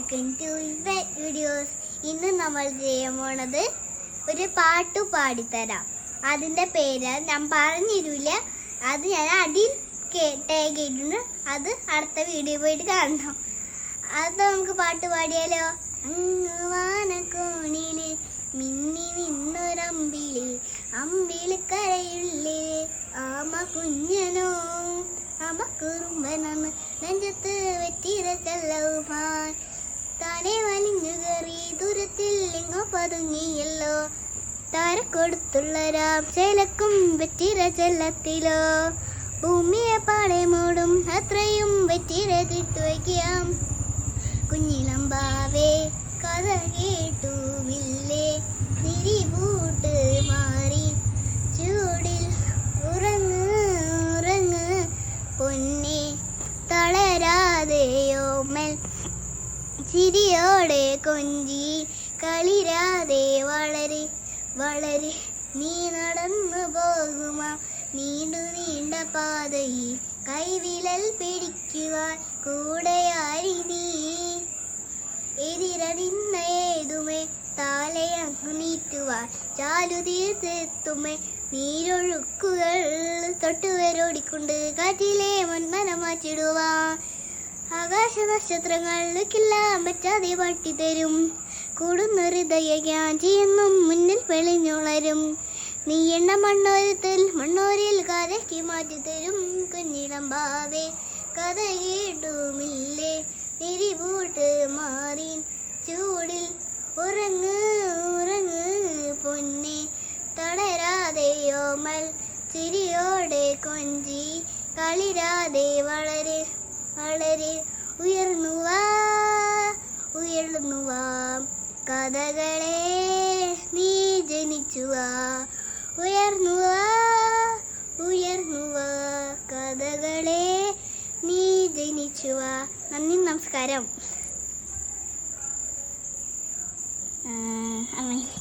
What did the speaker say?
Welcome to videos. ഇന്ന് നമ്മൾ ചെയ്യാൻ പോണത് ഒരു പാട്ട് പാടിത്തരാം. അതിൻ്റെ പേര് ഞാൻ പറഞ്ഞിരില്ല, അത് ഞാൻ അടിയിൽ ടാഗ് ചെയ്തിട്ടുണ്ട്. അത് അടുത്ത വീഡിയോ പോയിട്ട് കാണണം. അത് നമുക്ക് പാട്ട് പാടിയാലോ? അങ്ങ് വാനക്കോണില് മിന്നി നിന്നൊരമ്പിളി, അമ്പിളിക്കരയുള്ളേ ആമ കുഞ്ഞനോ ആമ കുറുമ്പനെന്ന് നെഞ്ചത്ത് വെറ്റിര ചെല്ലവുമാൻ താനെ വലിഞ്ഞു കയറി ദൂരത്തിൽ എങ്ങോ പതുങ്ങിയല്ലോ. താരക്കൊടുത്തുള്ള രാം ചേലക്കും വെറ്റിര ചെല്ലത്തിലോ. ഭൂമിയെ പാടെ മൂടും അത്രയും വെറ്റിര തിട്ടുവയ്ക്കാം. കുഞ്ഞിലമ്പാവേ കഥ കേട്ടുമില്ലേ, തിരിപൂട്ട് മാറി ചൂടിൽ ഉറങ്ങ് ഉറങ്ങ് പൊന്നെ തളരാതെയോമൽ ചിരിയോടെ കൊഞ്ചി കളിരാതെ വളരെ വളരെ നീ നടന്നു പോകുമാ നീണ്ടു നീണ്ട പാതയിൽ കൈവിരൽ പിടിക്കുവാൻ കൂടെയായി നീ. എതിരടിന്ന ഏതുമേ താലയങ്ങു നീറ്റുവാൻ ചാലു തീർത്തെത്തുമേ നീരൊഴുക്കുകൾ തൊട്ടുവരോടിക്കൊണ്ട് കാറ്റിലെ മന്മനമാച്ചിടുവാൻ. ആകാശ നക്ഷത്രങ്ങൾക്കെല്ലാം പറ്റാതെ പാട്ടിത്തരും. കൂടുന്ന ഹൃദയ ചെയ്യുന്നും മുന്നിൽ വെളിഞ്ഞുളരും. നീ എണ്ണ മണ്ണോരിൽ കഥയ്ക്ക് മാറ്റിത്തരും. കുഞ്ഞിലമ്പാവേ കഥ കേട്ടുമില്ലേ, തിരിപൂട്ട് മാറി ചൂടിൽ ഉറങ്ങ് ഉറങ്ങ് പൊന്നെ തളരാതെയോമൽ ചിരിയോടെ കൊഞ്ചി കളിരാതെ വളരെ വളരെ ഉയർന്നുവാ കഥകളെ നീ ജനിച്ചുവാ. ഉയർന്നുവാ കഥകളെ നീ ജനിച്ചുവാ. നന്ദി, നമസ്കാരം.